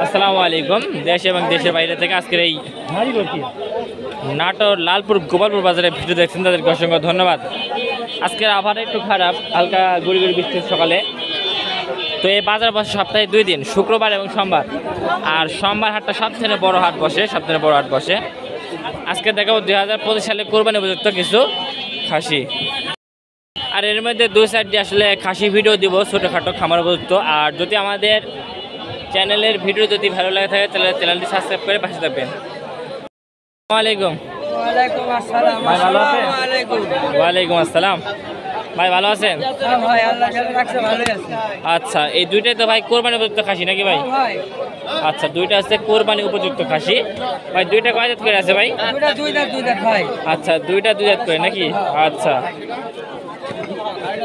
আসসালামু আলাইকুম। দেশ এবং দেশের বাইরে থেকে আজকের এই নাটোর লালপুর গোপালপুর বাজারে ভিডিও দেখছেন, তাদেরকে অসংখ্য ধন্যবাদ। আজকের আবহাওয়া একটু খারাপ, হালকা গুড়ি গুড়ি বৃষ্টির সকালে। তো এই বাজার বসে সপ্তাহে 2 দিন, শুক্রবার এবং সোমবার। আর সোমবার হাটটা সবথেকে বড় হাট বসে, সবথেকে বড় হাট বসে। আজকে দেখাবো 2025 সালে কোরবানি উপযুক্ত কিছু খাসি। আর এর মধ্যে 2 সাইড আসলে খাসি ভিডিও দিব, ছোটোখাটো খামার উপযুক্ত। আর যদি আমাদের চ্যানেলের ভিডিও যদি ভালো লাগে থাকে তাহলে চ্যানেলটি সাবস্ক্রাইব করে পাশে থাকবেন। আসসালামু আলাইকুম। ওয়ালাইকুম আসসালাম। ভাই ভালো আছেন? ওয়ালাইকুম আসসালাম। ভাই ভালো আছেন? ভাই আল্লাহ রাখছে, ভালোই আছে। আচ্ছা, এই দুইটাই তো ভাই কোরবানি উপযুক্ত খাসি নাকি ভাই? ভাই আচ্ছা, দুইটা আছে কোরবানি উপযুক্ত খাসি। ভাই দুইটা কয় জাত করে আছে ভাই? দুই দাঁত ভাই। আচ্ছা, দুইটা 2 জাত করে নাকি? আচ্ছা,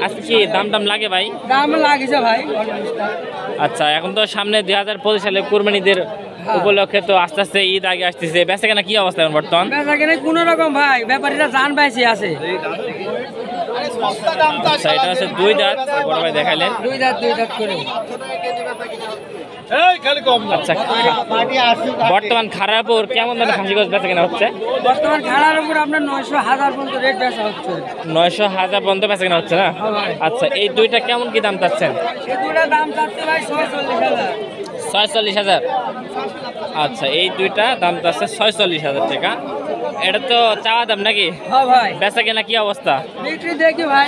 আজকে কি দাম লাগে ভাই? দাম লাগছে ভাই। আচ্ছা, এখন তো সামনে 2025 সালে কোরবানিদের উপলক্ষে তো আস্তে আস্তে ঈদ আগে আসতেছে। বেচা কেনা কি অবস্থা এখন বর্তমান? বেচা কেনা কোনো রকম ভাই, ব্যাপারীরা জান পাইছে আছে। আচ্ছা, এটা হচ্ছে 2 দাঁত, বড় ভাই দেখালেন। দুই দাঁত করে। আচ্ছা, বর্তমান খারাপুর কেমন দামে খাসি গোছ বেচা কেনা হচ্ছে? বর্তমান খাড়ার উপর আপনার 900,000 পর্যন্ত রেট বেচা হচ্ছে। 900,000 পর্যন্ত বেচা কেনা হচ্ছে না? আচ্ছা, এই দুইটা কেমন কি দাম চাচ্ছেন? এই দুটা দাম চাচ্ছে ভাই 46,000। 46,000। আচ্ছা, এই দুইটা দাম চাচ্ছে 46,000 টাকা। এটা তো চাওয়া দাম নাকি? হ্যাঁ ভাই। বেচা কেনা কি অবস্থা? বিক্রি দেখি ভাই।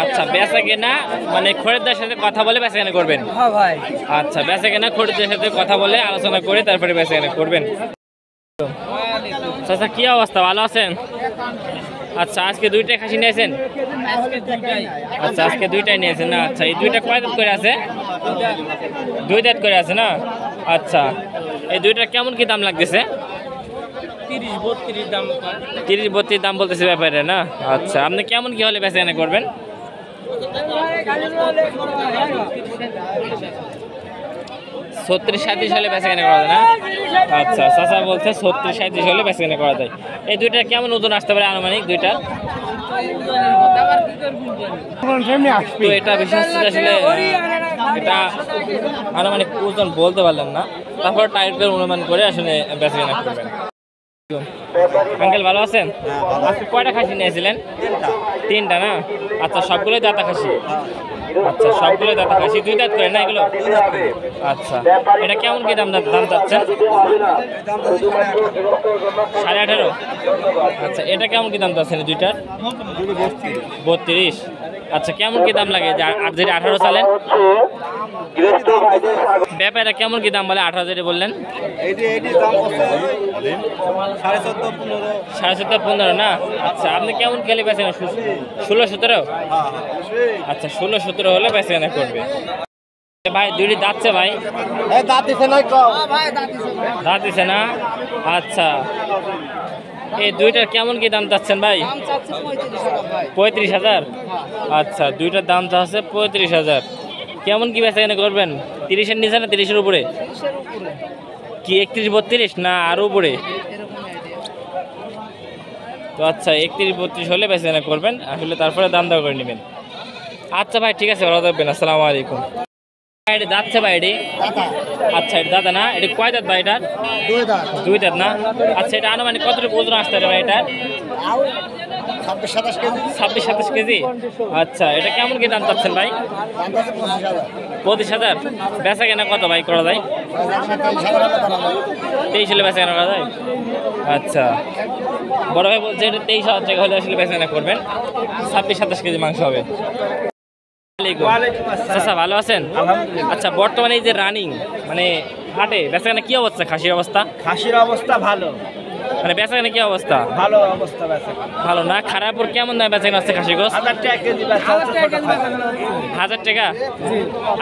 আচ্ছা, বেচা কেনা মানে খরিদ্দার সাথে কথা বলে বেচা কেনা করবেন? হ্যাঁ ভাই। আচ্ছা, বেচা কেনা খরিদ্দার সাথে কথা বলে আলোচনা করে তারপরে বেচা কেনা করবেন। আচ্ছা, কি অবস্থা, ভালো আছেন? আচ্ছা, আজকে দুইটাই খাসি নিয়েছেন? আচ্ছা, আজকে দুইটাই নিয়েছেন না? আচ্ছা, এই দুইটা কয় দাঁত করে আছে? 2 দাঁত করে আছে না? আচ্ছা, এই দুইটার কেমন কি দাম লাগতেছে? 30-32 দাম বলতেছে ব্যাপারে না? আচ্ছা, আপনি কেমন কি হলে বেচা কেনা করবেন? 36-37 হলে বেচা কেনা করা যায় না? আচ্ছা, চাচা বলছে 36-37 হলে বেচা কেনা করা যায়। এই দুইটা কেমন ওজন আসতে পারে আনুমানিক দুইটা? তো এটা বিশেষ আসলে এটা আনুমানিক ওজন বলতে পারলাম না, তারপর টাইপের অনুমান করে আসলে বেচা কেনা করবেন। আঙ্কেল ভালো আছেন? আজকে কয়টা খাসি নিয়েছিলেন? 3টা না? আচ্ছা, সবগুলোই দাতা খাসি? আচ্ছা, সবগুলোই দাতা খাসি। 2 দাঁত করে না এগুলো? আচ্ছা, এটা কেমন কি দাম চাচ্ছেন? 18.5। আচ্ছা, এটা কেমন কি দাম চাচ্ছেন দুইটার? 32। আচ্ছা, কেমন কি দাম লাগে? আর যেটা 18 চালেন ব্যাপারটা কেমন কি দাম বলে? 18,000 বললেন। 14.5-15 না? আচ্ছা, আপনি কেমন খেলে বেচেন? 16-17? আচ্ছা, 16-17 হলে বেচে কেনা করবে ভাই। দুইটি দাঁতছে ভাই? দাঁত দিছে না? আচ্ছা, এই দুইটার কেমন কি দাম চাচ্ছেন ভাই? 35,000। আচ্ছা, দুইটার দাম চাচ্ছে 35,000। কেমন কি বেচা কেনা করবেন? 30-এর নিচে না 30-এর উপরে? কি 31-32 না আরও উপরে? তো আচ্ছা, 31-32 হলে বেচা কেনা করবেন আসলে, তারপরে দাম দর করে নেবেন। আচ্ছা ভাই, ঠিক আছে, ভালো থাকবেন। আসসালামু আলাইকুম। এটা যাচ্ছে ভাই এটি? আচ্ছা, এটা দাদা না? এটা কয় দাঁত ভাই? এটা 2 দাঁত না? আচ্ছা, এটা আনুমানিক কতটুকু ওজন আসতে পারে ভাই এটা? 26-27 কেজি। আচ্ছা, এটা কেমন কি দাম চাচ্ছেন ভাই? 25,000। বেচা কেনা কত ভাই করা যায়? 23 হলে বেচা কেনা করা যায়? আচ্ছা, বড় ভাই বলছে এটা 23,000 টাকা হলে আসলে বেচা কেনা করবেন। 26-27 কেজি মাংস হবে। আচ্ছা, ভালো আছেন? আচ্ছা, বর্তমানে এই যে রানিং মানে হাটে বেচা কেনা কি অবস্থা? খাসির অবস্থা? খাসির অবস্থা ভালো, মানে বেচা কেনা কি অবস্থা? ভালো অবস্থা বেচা ভালো না? খারাপুর কেমন দামে বেচা কেনা হচ্ছে খাসির গোস? 1000 টাকা কেজি বেচা হচ্ছে। 1000 টাকা?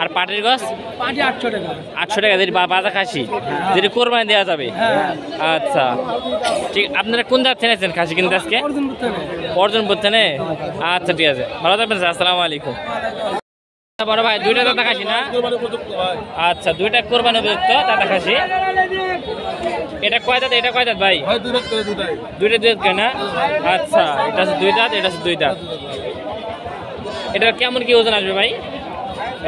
আর পাটির গোস? 800 টাকা। 800 টাকা যদি বাজা খাসি, যদি কোরবানি দেওয়া যাবে? আচ্ছা, ঠিক। আপনারা কোন জায়গা থেকে খাসি কিনতে আজকে? অর্জনপুর থেকে? আচ্ছা, ঠিক আছে, ভালো থাকবেন স্যার। আসসালামু আলাইকুম। বড় ভাই, দুইটা দাদা খাসি না? আচ্ছা, দুইটা কোরবানি উপযুক্ত দাদা খাসি। এটা কয় দাঁত? এটা কয় দাঁত ভাই? দুইটা 2 দাঁত করে না? আচ্ছা, এটা হচ্ছে 2 দাঁত, এটা হচ্ছে 2 দাঁত। এটা কেমন কি ওজন আসবে ভাই?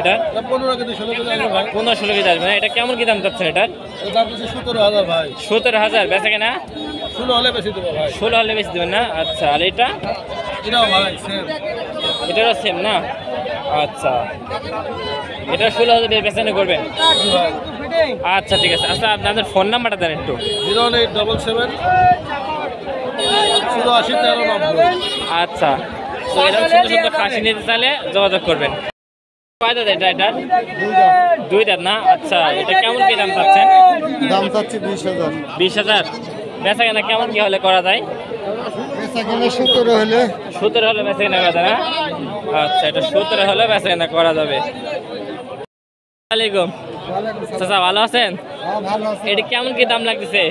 এটা 15 কেজি 16 কেজি আসবে ভাই। 15-16 কেজি আসবে না? এটা কেমন কি দাম চাচ্ছেন এটার? এর দাম হচ্ছে 17,000 ভাই। 17,000 বেচা কেনা? 16 হলে বেশি দেবো ভাই। 16 হলে বেশি দেবেন না? আচ্ছা, আর এটা? এটাও ভাই সেম। এটারও সেম না? আচ্ছা, এটা 16,000 বেচা কেনা করবেন? আচ্ছা ঠিক আছে। আচ্ছা, আপনাদের ফোন নাম্বারটা দেন একটু। 08777 84 13 আচ্ছা, তো এরকম সুন্দর সুন্দর খাসি নিতে চাইলে যোগাযোগ করবেন। কয় দাঁত এটা? দুই দাঁত না? আচ্ছা, এটা কেমন কি দাম চাচ্ছেন? দাম চাচ্ছি 20,000। 20,000 বেচা কেনা কেমন কি হলে করা যায়? বেচা কিনে 17 হলে 17 হলে বেচা কেনা করা যায় না? আচ্ছা, এটা 17 হলে বেচা কেনা করা যাবে। আসসালামাইকুম চাচা, ভালো আছেন? হ্যাঁ ভালো আছে। এটা কেমন কি দাম লাগতেছে?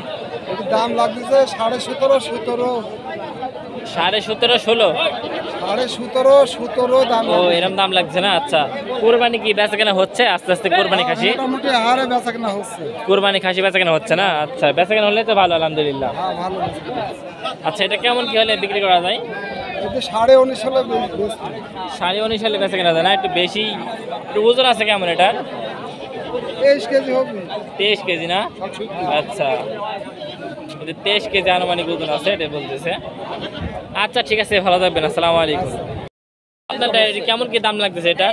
এর দাম লাগতেছে 17.5 17 17.5 16 17 দাম। ও, এরকম দাম লাগছে না? আচ্ছা, কোরবানি কি বেচা কেনা হচ্ছে আস্তে আস্তে? কোরবানি খাসি মোটামুটি হারে বেচা কিনা হচ্ছে। কোরবানি খাসি বেচা কেনা হচ্ছে না? আচ্ছা, বেচা কেনা হলে তো ভালো, আলহামদুলিল্লাহ। হ্যাঁ ভালো। আচ্ছা, এটা কেমন কি হলে বিক্রি করা যায়? এতে 19.5 হলে বেচতে। 19.5 হলে বেচা কেনা যায় না? একটু বেশি। একটু ওজন আছে কেমন এটা? 23 কেজি হবে। 23 কেজি না? আচ্ছা, এটা 23 কেজি আনুমানিক ওজন আছে, এটা বলতেছে। আচ্ছা ঠিক আছে, ভালো থাকবেন। আসসালামু আলাইকুম। আপনারটা এটা কেমন কি দাম লাগতেছে এটা?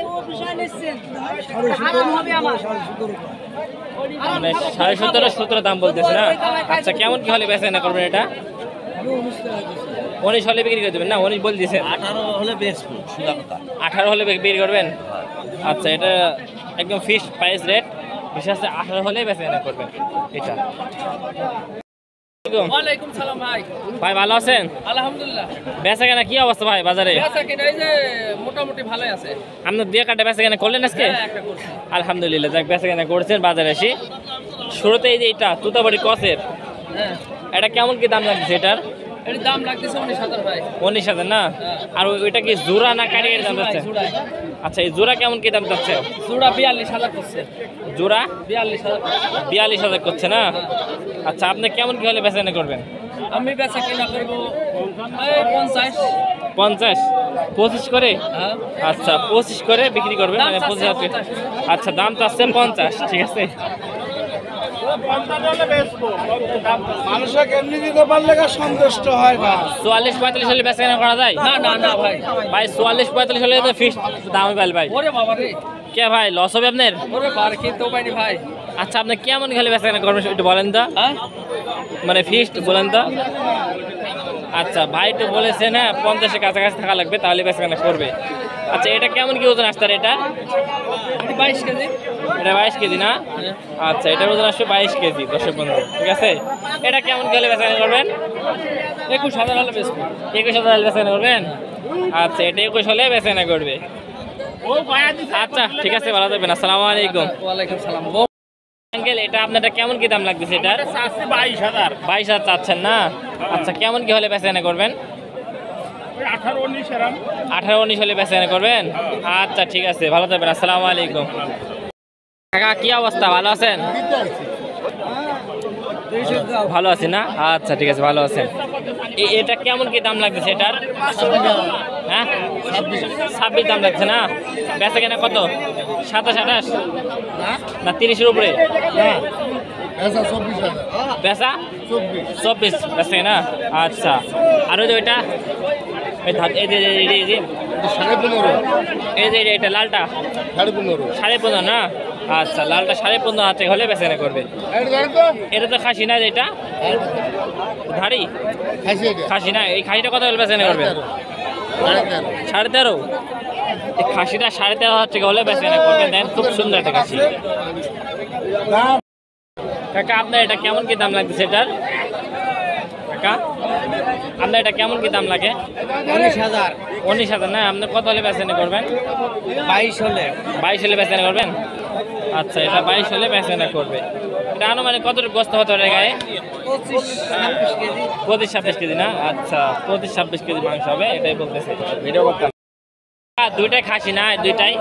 মানে 17.5 দাম বলতেছে না? আচ্ছা, কেমন কি হলে বেচা কেনা করবেন এটা? 19 হলে বিক্রি করে দেবেন না? 19 বলতেছে। 18 হলে বেচবো। 18 হলে বিক্রি করবেন? আচ্ছা, এটা একদম ফিক্সড প্রাইস রেট, বিশেষ 18 হলে বেচা কেনা করবেন এটা। ওয়ালাইকুম সালাম ভাই। ভাই ভালো আছেন? আলহামদুলিল্লাহ। বেচা কেনা কি অবস্থা ভাই বাজারে? বেচা কিনা এই যে মোটামুটি ভালোই আছে। আপনার দিয়ে কাটা বেচা কেনা করলেন আজকে? একটা করছি। আলহামদুলিল্লাহ, যাক বেচা কেনা করছেন বাজারে এসে। শুরুতে এই যে এটা তুতাবাড়ি কসের, হ্যাঁ, এটা কেমন কি দাম লাগছে এটার? এর দাম লাগতেছে 19,000 ভাই। 19,000 না? আর ওইটা কি জোড়া না কারিগরি দাম যাচ্ছে? জোড়ায়। আচ্ছা, এই জোড়া কেমন কি দাম যাচ্ছে? জোড়া 42,000 করছে। জোড়া 42,000 করছে। 42,000 করছে না? আচ্ছা, আপনি কেমন কি হলে বেচা কেনা করবেন? আমি বেচা কিনা করবো এই 50। 50 25 করে? হ্যাঁ, আচ্ছা, 25 করে বিক্রি করবেন, দাম মানে চাচ্ছে 25,000। 50 আচ্ছা, দাম তো আসছে 50, ঠিক আছে। মানুষরা কেমনি দিতে পারলে সন্তুষ্ট হয় ভাই। 44-45 হলে বেচা কেনা করা যায়? না না না ভাই। ভাই 44-45 হলে তো ফিক্সড দাম হবে ভাই। ওরে বাবা রে, কে ভাই, লস হবে আপনার? ওরে বার কিনতেও পাইনি ভাই। আচ্ছা, আপনি কেমন হলে বেচা কেনা করবেন একটু বলেন তো, হ্যাঁ, মানে ফিক্সড বলেন তো। আচ্ছা, ভাই তো বলেছেন হ্যাঁ 50-এর কাছাকাছি থাকা লাগবে, তাহলে বেচা কেনা করবে। আচ্ছা, এটা কেমন কি ওজন আসতে এটা? এটি 22 কেজি। এটা 22 কেজি না? আচ্ছা, এটার ওজন আসবে 22 কেজি, দর্শক বন্ধু, ঠিক আছে। এটা কেমন কি হলে বেচা কেনা করবেন? 21,000 হলে বেচবো। 21,000 হলে বেচা কেনা করবেন? আচ্ছা, এটা 21 হলে বেচা কেনা করবে। আচ্ছা ঠিক আছে, ভালো থাকবেন। আসসালামু আলাইকুম। ওয়ালাইকুম সালাম। আঙ্কেল, এটা আপনারটা কেমন কি দাম লাগতেছে এটা? 22,000। 22,000 চাচ্ছেন না? আচ্ছা, কেমন কি হলে বেচা কেনা করবেন? 18-19 এরকম। 18-19 হলে বেচা কেনা করবেন? আচ্ছা ঠিক আছে, ভালো থাকবেন। আসসালামু আলাইকুম। কাকা, কি অবস্থা, ভালো আছেন? ভালো আছি না? আচ্ছা ঠিক আছে, ভালো আছেন। এটা কেমন কি দাম লাগতেছে এটার? হ্যাঁ, 26 দাম লাগছে না? বেচা কেনা কত? 27-28 না 30-এর উপরে? বেচা 24 বেচা কেনা? আচ্ছা, আর ওই যে ওইটা এই যে এটা লালটা 15.5 না? আচ্ছা, লালটা 15.5 হাতে হলে বেচা কেনা করবে। এটা তো খাসি না, এটা ধাড়ি খাসি না? এই খাসিটা কত হলে বেচা কেনা করবে? 13.5। এই খাসিটা 13.5 টাকা হলে বেচা কেনা করবেন। দেন, খুব সুন্দর একটা খাসি। কাকা, আপনার এটা কেমন কি দাম লাগতেছে এটার? কাকা, আপনার এটা কেমন কি দাম লাগে? 19,000। 19,000 না? আপনি কত হলে বেচা কেনা করবেন? 22 হলে। 22 হলে বেচা কেনা করবেন? আচ্ছা, এটা 22 হলে বেচা কেনা করবে। এটা আনুমানিক কতটুকু বস্তা হতে পারে গায়ে? 25-26 কেজি। 25-26 কেজি না? আচ্ছা, 25-26 কেজি মাংস হবে, এটাই বলতেছে। ভিডিও করতাম। দুইটাই খাসি না? দুইটাই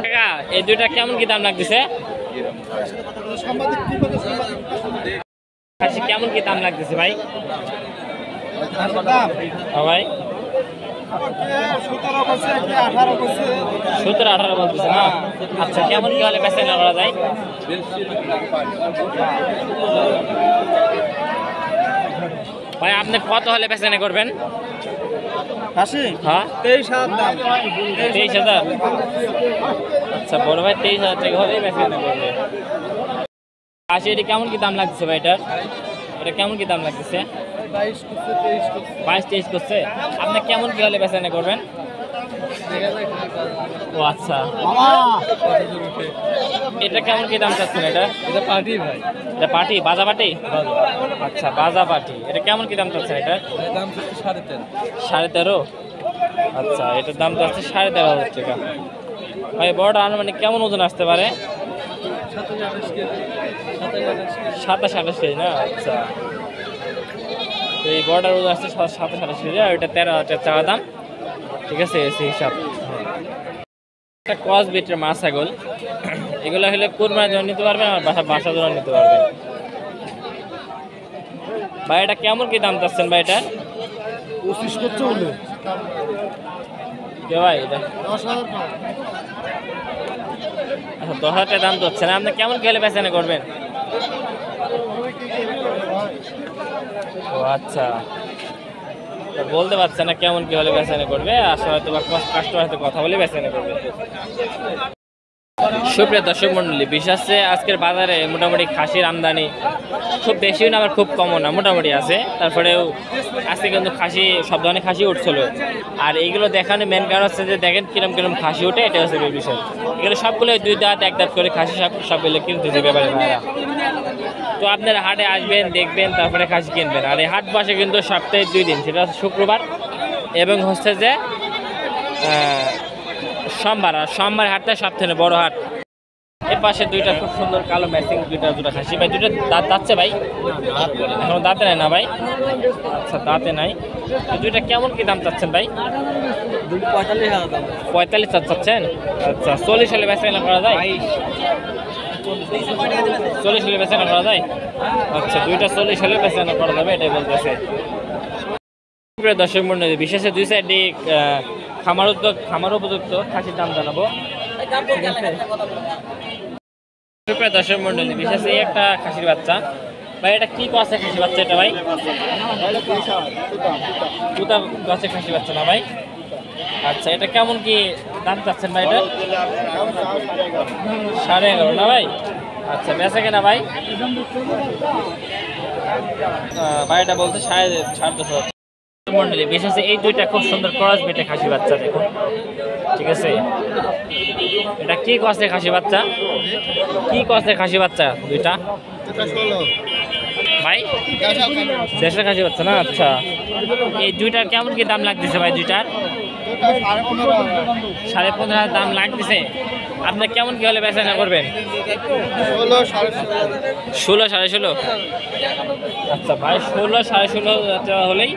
কাকা, এই দুইটা কেমন কি দাম লাগতেছে? খাসি কেমন কি দাম লাগতেছে ভাই? হ্যাঁ ভাই, 17 করছে, 18 করছে। 17-18 বলতেছে না? আচ্ছা, কেমন কি হলে বেচা কেনা করা যায়? ভাই আপনি কত হলে বেচা কেনা করবেন? খাসি হ্যাঁ 23,000 দাম। 23,000। আচ্ছা বড় ভাই 23,000 টাকা হলেই বেচা কেনা করবে। খাসি এটা কেমন কি দাম লাগছে ভাই এটার? এটা কেমন কি দাম লাগতেছে? 22 করছে, 23 করছে। 22-23 করছে। আপনি কেমন কি হলে বেচা কেনা করবেন? ও আচ্ছা, এটা কেমন কি দাম চাচ্ছেন এটা? এটা পার্টি ভাই। এটা পাটি, বাজা পাটি? আচ্ছা বাজা পাটি। এটা কেমন কি দাম চাচ্ছেন এটা? এর দাম হচ্ছে 13.5। 13.5। আচ্ছা, এটার দাম তো আছে 13.5 টাকা। ভাই বড়টা আনুমানিক কেমন ওজন আসতে পারে? 27-28 কেজি। 27-28 কেজি না? আচ্ছা, তো এই বড়টার ওজন আসছে 27-28 কেজি, আর এটা 13,000 টাকা চাওয়া দাম। ঠিক আছে, এসে হিসাব। একটা ক্রস বিটের মা ছাগল, এগুলো হলে কোরবানির জন্য নিতে পারবেন, আর বাসার জন্য নিতে পারবেন। ভাই এটা কেমন কি দাম চাচ্ছেন ভাই এটা? 25 করছে বলে। কে ভাই এটা? 10,000 টাকা। আচ্ছা 10,000 টাকা দাম চাচ্ছেন, আপনি কেমন কি হলে বেচা কেনা করবেন? ও আচ্ছা, তো বলতে পারছে না কেমন কি হলে বেচা কেনা করবে, আসলে হয়তো বা কাস্টমার সাথে কথা বলে বেচা কেনা করবে। সুপ্রিয় দর্শক মন্ডলী, বিশেষে আজকের বাজারে মোটামুটি খাসির আমদানি খুব বেশিও না, আবার খুব কমও না, মোটামুটি আছে। তারপরেও আজকে কিন্তু খাসি, সব ধরনের খাসি উঠছিল। আর এইগুলো দেখানো মেন কারণ হচ্ছে যে দেখেন কিরম কিরম খাসি ওঠে, এটা হচ্ছে এই বিষয়। এগুলো সবগুলো 2 দাঁত 1 দাঁত করে খাসি সবগুলো কিনতেছে ব্যাপারে ভাইরা। তো আপনারা হাটে আসবেন, দেখবেন, তারপরে খাসি কিনবেন। আর এই হাট বসে কিন্তু সপ্তাহে 2 দিন, সেটা হচ্ছে শুক্রবার এবং হচ্ছে যে সোমবার। আর সোমবার হাটটা সবথেকে বড় হাট। এর পাশে দুইটা খুব সুন্দর কালো ম্যাচিং দুটা খাসি। ভাই দুটো দাঁত দাঁতছে ভাই? এখনো দাঁতে নাই না ভাই? আচ্ছা দাঁতে নাই। এই দুইটা কেমন কি দাম চাচ্ছেন ভাই? 45,000 দাম। 45 চাচ্ছেন? আচ্ছা 40 হলে বেচা কেনা করা যায়? 40 হলে বেচা কেনা করা যায়? আচ্ছা দুইটা 40 হলে বেচা কেনা করা যাবে, এটাই বলতেছে। দর্শক মন্ডলী, বিশেষে 2 সাইডে খামার উপযুক্ত খাসির দাম জানাবো। ঠিক আছে দর্শক মন্ডলী, বিশেষ এই একটা খাসির বাচ্চা। ভাই এটা কি কছে খাসি বাচ্চা এটা ভাই? তুতা গাছে খাসি বাচ্চা না ভাই? আচ্ছা এটা কেমন কি দাম চাচ্ছেন ভাই? এটা 11.5 না ভাই? আচ্ছা বেচা কেনা ভাই? ভাই এটা বলতে 10.5 মন্ডলী। বিশেষ এই দুইটা খুব সুন্দর ক্রস বেটে খাসি বাচ্চা দেখুন। ঠিক আছে, এটা কি কছে খাসি বাচ্চা? কি কছে খাসি বাচ্চা দুইটা ভাই? দেশের খাসি বাচ্চা না? আচ্ছা এই দুইটার কেমন কি দাম লাগতেছে ভাই? দুইটার 15.5 দাম লাগতেছে। আপনি কেমন কি হলে বেচা কেনা করবেন? 16, 16.5। আচ্ছা ভাই 16, 16.5 হলেই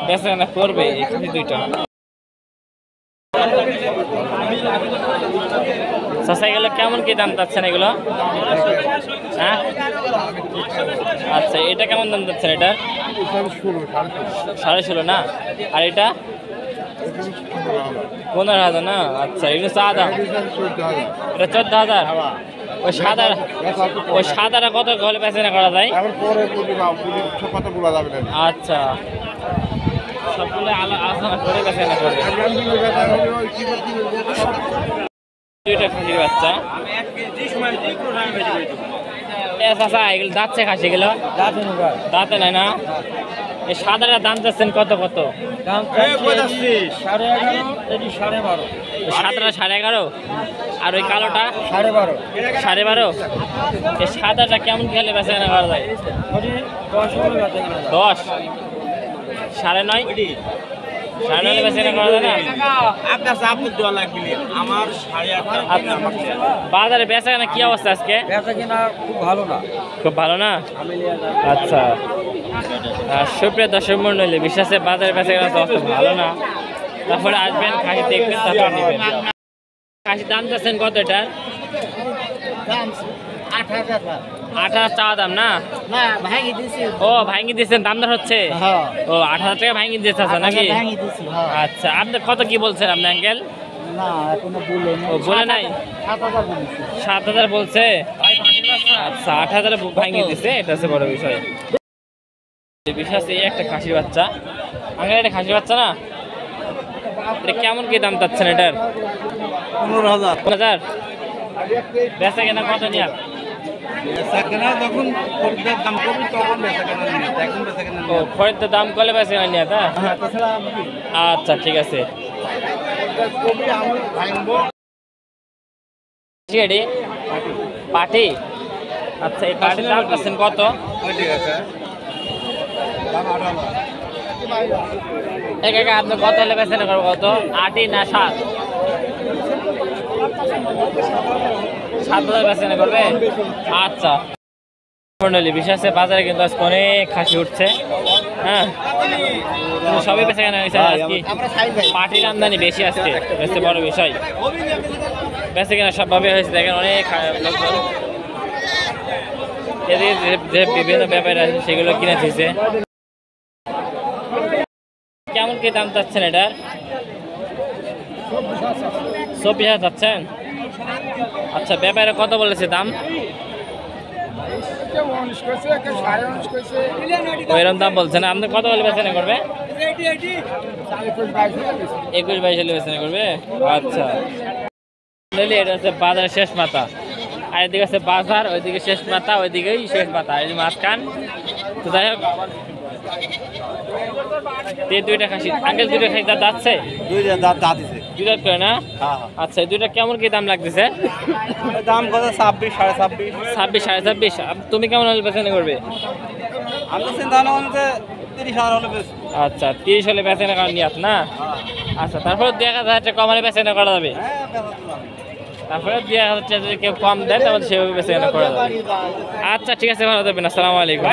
বেচা কেনা করবে এই খাসি দুইটা। চাচা এগুলো কেমন কি দাম চাচ্ছেন এগুলো? হ্যাঁ আচ্ছা এটা কেমন দাম চাচ্ছেন? এটা 16.5 না? আর এটা 15,000 না? আচ্ছা এগুলো চা দাম, এটা 14,000। ওই সাদাটা কত হলে বেচা করা যায়? আচ্ছা সবগুলো আলোচনা করে বেচা করবে। দুইটা খাসির বাচ্চা। চাচা এগুলো দাঁতছে খাসি, এগুলো দাঁতে নাই না? এই সাদাটার দাম চাচ্ছেন কত কত? সাদাটা 11.5, আর ওই কালোটা 12.5। এই সাদাটা কেমন খেলে বেচা কেনা করা যায়? 10, 9.5 বেচা কেনা করা যায় না? বাজারে বেচা কেনা কি অবস্থা আজকে? খুব ভালো না? আচ্ছা সুপ্রিয় দর্শক মন্ডলী, বিশ্বাসে বাজারে বেচা কেনা অবস্থা ভালো না। তারপরে আসবেন খাসি দেখবেন, তারপরে নেবেন। খাসির দাম চাচ্ছেন কত? এটার 8,000 চাওয়া দাম না? না ভাঙি দিছি ও ভাঙি দিয়েছেন, দাম দর হচ্ছে? হ্যাঁ ও 8,000 টাকা ভাঙি দিয়েছে আচ্ছা নাকি? ভাঙি দিছি হ্যাঁ আচ্ছা আপনি কত কি বলছেন আপনি আঙ্কেল? না এখনো বলে ও বলে নাই? 7,000 বলেছি 7,000 বলছে। আচ্ছা 8,000 ভাঙিয়ে দিছে, এটা হচ্ছে বড় বিষয়। বিশেষ এই একটা খাসির বাচ্চা, আঙ্কেল এটা খাসির বাচ্চা না? এটা কেমন কি দাম চাচ্ছেন এটার? 15,000 15,000 বেচা কেনা কত নিয়ে? বেচাকেনা যখন খরিদ্দার দাম করবি তখন বেচাকেনা নিয়ে এখন বেচাকেনা ও খরিদ্দার দাম করলে বেচা কেনা নিয়ে তা? হ্যাঁ তাছাড়া আমি আচ্ছা ঠিক আছে। কবি আমি ভাঙবো এটি পাটি? আচ্ছা এই পাটির দাম চাচ্ছেন কত? ঠিক আছে দাম 18,000 এক একা আপনি কত হলে বেচা কেনা করবো? কত 8 না 7? 7,000 বেচা কেনা করবে? আচ্ছা মন্ডলী বিশেষে বাজারে কিন্তু আজকে অনেক খাসি উঠছে। হ্যাঁ কিন্তু সবই বেচা কেনা হয়েছে আজকে। পাটির আমদানি বেশি আসছে, হচ্ছে বড় বিষয়। বেচা কেনা সবভাবে হয়েছে, দেখেন অনেক লোকজন এদিকে যে বিভিন্ন ব্যাপারে আছে সেগুলো কিনে দিয়েছে। কেমন কি দাম চাচ্ছেন এটার? 24,000 চাচ্ছেন? আচ্ছা ব্যাপারে কত বলেছে দাম? ওইরকম দাম বলছে না, আপনি কত বলে বেচা করবে? 21-22 হলে বেচা করবে? আচ্ছা এটা হচ্ছে বাজারের শেষ মাথা, আর এদিকে আছে বাজার, ওইদিকে শেষ মাথা, ওইদিকেই শেষ মাথা, এই মাঝখান। তো যাই হোক দুইটা খাসি আঙ্কেল, দুইটা খাসি দাঁত যাচ্ছে? দুইটা দাঁত দাঁত দিছে দুই দাঁত করে না? হ্যাঁ আচ্ছা এই দুইটা কেমন কি দাম লাগতেছে? দাম কত 26 26.5 26 26.5। তুমি কেমন হলে বেচা করবে? আমি তো চিন্তা ভাবনা করছি 30,000 হলে বেশ আচ্ছা 30 হলে বেচা করার নিয়াত না? আচ্ছা তারপরে 2,000 টাকা কমালে বেচা করা যাবে? তারপরে 2,000 টাকা যদি কেউ কম দেয় তাহলে সেভাবে বেচা করা যাবে। আচ্ছা ঠিক আছে, ভালো থাকবেন, আসসালামু আলাইকুম।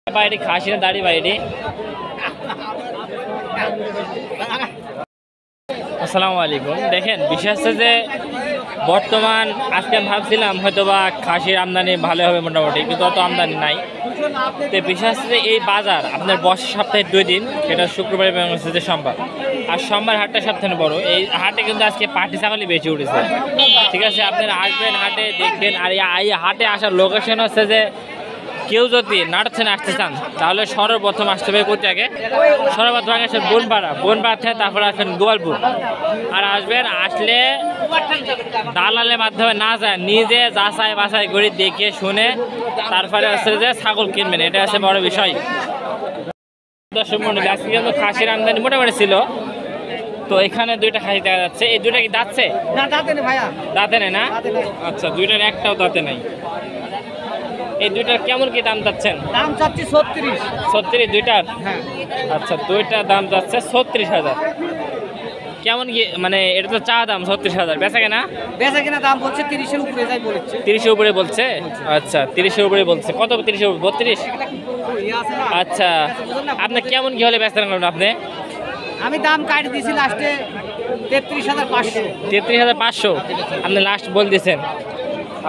বাইরে খাসি না দাড়ি বাইরে? আসসালামু আলাইকুম। দেখেন বিষয় হচ্ছে যে বর্তমান আজকে ভাবছিলাম হয়তো বা খাসির আমদানি ভালো হবে মোটামুটি, কিন্তু অত আমদানি নাই। তো বিষয় হচ্ছে যে এই বাজার আপনার বর্ষা সপ্তাহে 2 দিন, সেটা শুক্রবার এবং হচ্ছে সোমবার। আর সোমবার হাটটা সবথেকে বড়। এই হাটে কিন্তু আজকে পাটি ছাগলই বেশি উঠেছে। ঠিক আছে, আপনারা আসবেন হাটে দেখবেন। আর এই হাটে আসার লোকেশন হচ্ছে যে কেউ যদি নাটছেন আসতে চান তাহলে সর্বপ্রথম আসতে হবে কোথায়? আগে সর্বপ্রথম আগে আসবেন বনপাড়া থেকে, তারপরে আসবেন গোপালপুর। আর আসবেন, আসলে দালালের মাধ্যমে না যায়, নিজে যাচাই বাছাই করে দেখে শুনে তারপরে হচ্ছে যে ছাগল কিনবেন, এটা হচ্ছে বড় বিষয়। দর্শক মন্ডলী আজকে কিন্তু খাসির আমদানি মোটামুটি ছিল। তো এখানে দুইটা খাসি দেখা যাচ্ছে। এই দুইটা কি দাঁতছে? না দাঁতে নেই ভাইয়া, দাঁতে নেই না? আচ্ছা দুইটার একটাও দাঁতে নাই। এই দুইটার কেমন কি দাম চাচ্ছেন? দাম চাচ্ছি 36। 36 দুইটার? হ্যাঁ আচ্ছা দুইটার দাম যাচ্ছে 36,000। কেমন কি মানে এটা তো চা দাম 36,000, বেচা কেনা? বেচা কিনা দাম বলছে 30-এর উপরে যাই বলেছে। 30-এর উপরে বলছে? আচ্ছা 30-এর উপরে বলছে। কত 30-এর উপরে? 32? আচ্ছা আপনি কেমন কি হলে বেচা করবেন আপনি? আমি দাম কাটি দিয়েছি লাস্টে 33,500। 33,500 আপনি লাস্ট বলে দিয়েছেন?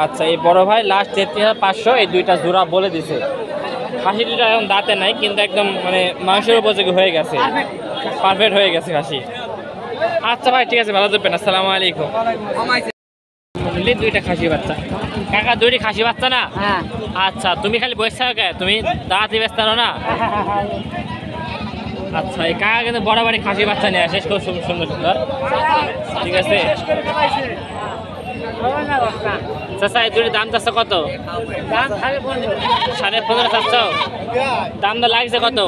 আচ্ছা এই বড় ভাই লাস্ট 33,500 এই দুইটা জোড়া বলে দিছে। খাসি দুইটা এখন দাঁতে নাই, কিন্তু একদম মানে মাংসের উপযোগী হয়ে গেছে, পারফেক্ট হয়ে গেছে খাসি। আচ্ছা ভাই ঠিক আছে, ভালো থাকবেন, আসসালামু আলাইকুম। দুইটা খাসি বাচ্চা কাকা, দুইটি খাসি বাচ্চা না? হ্যাঁ আচ্ছা তুমি খালি বসে থাকো কে? তুমি দাঁতই ব্যস্ত না? আচ্ছা এই কাকা কিন্তু বড় বাড়ি খাসি বাচ্চা নিয়ে আসে, খুব সুন্দর সুন্দর। ঠিক আছে চাচা, এই দুটির দাম চাচ্ছে কত? 15.5 চাচ্ছ? দাম দর লাগছে কত?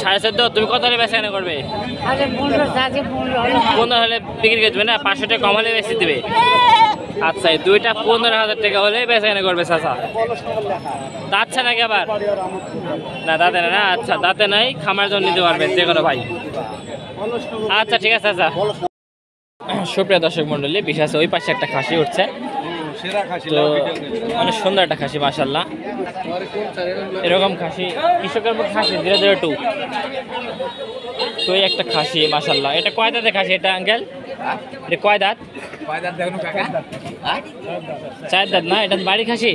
14.5। তুমি কত হলে বেচা কেনা করবে? 15 হলে বিক্রি করে দেবে না? 500 টাকা কম হলে বেশি দেবে। আচ্ছা এই দুইটা 15,000 টাকা হলে বেচা কেনা করবে চাচা। দাঁতছে নাকি আবার? না দাঁতে না? আচ্ছা দাঁতে নাই, খামার জন্য নিতে পারবেন যে কোনো ভাই। আচ্ছা ঠিক আছে চাচা। সুপ্রিয় দর্শক মন্ডলী, বিশেষ ওই পাশে একটা খাসি উঠছে, তো অনেক সুন্দর একটা খাসি মাশাআল্লাহ। এরকম খাসি কৃষকের মুখ খাসি 002। তো এই একটা খাসি মাশাআল্লাহ। এটা কয় দাঁতের খাসি এটা আঙ্কেল? এটা কয় দাঁত? 4 দাঁত না, এটা বাড়ি খাসি।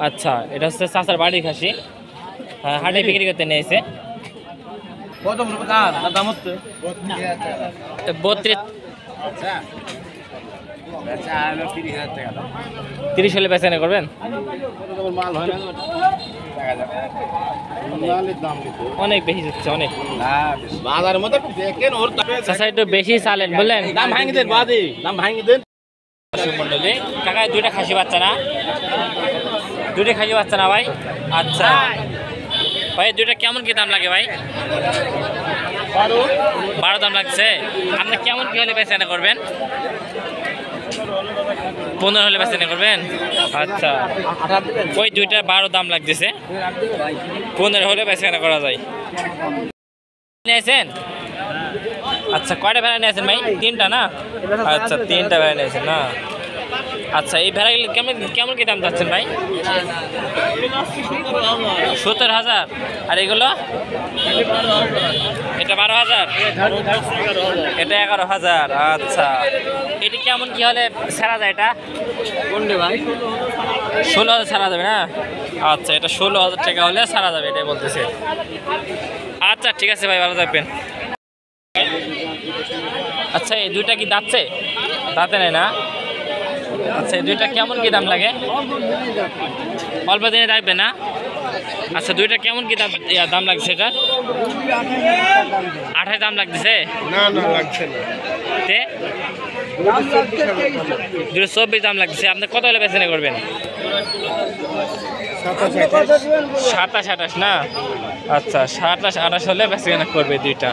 আচ্ছা, এটা হচ্ছে চাচার বাড়ির খাসি। হ্যাঁ, হাটে বিক্রি করতে নিয়েছে। 32 30 হলে বেচা করবেন? অনেক বেশি যাচ্ছে, অনেক। চাচা একটু বেশি চালেন বললেন। মন্ডলী কাকা, 2টা খাসি বাচ্চা না? 2টা খাসি বাচ্চা না ভাই? আচ্ছা ভাই, 2টা কেমন কি দাম লাগে ভাই? 12 দাম লাগছে। আপনি কেমন কি হলে বেচা করবেন? 15 হলে বেচা করবেন? আচ্ছা, ওই 2টা 12 দাম লাগতেছে, 15 হলে বেচা করা যায়। নিয়েছেন? আচ্ছা, কয়টা ভেড়া নিয়েছেন ভাই? 3টা না? আচ্ছা, 3টা ভেড়া নিয়েছেন না? আচ্ছা, এই ভেড়াগুলো কেমন কেমন কি দাম যাচ্ছেন ভাই? 70,000। আর এগুলো? এটা 12,000, এটা 11,000। আচ্ছা, এটি কেমন কি হলে ছাড়া যায়? এটা 16,000 ছাড়া যাবে না? আচ্ছা, এটা 16,000 টাকা হলে ছাড়া যাবে, এটাই বলতেছে। আচ্ছা ঠিক আছে ভাই, ভালো থাকবেন। আচ্ছা, এই 2টা কি দাঁতছে? দাঁতে নেই না? আচ্ছা, এই 2টা কেমন কি দাম লাগে? অল্প দিনে থাকবে না? আচ্ছা, 2টা কেমন কি দাম লাগছে? এটা 28 দাম লাগতেছে? না লাগছে না। 224 দাম লাগছে। আপনি কত হলে বেচা করবেন? 27-28 না? আচ্ছা, 27-28 হলে বেচা করবে 2টা।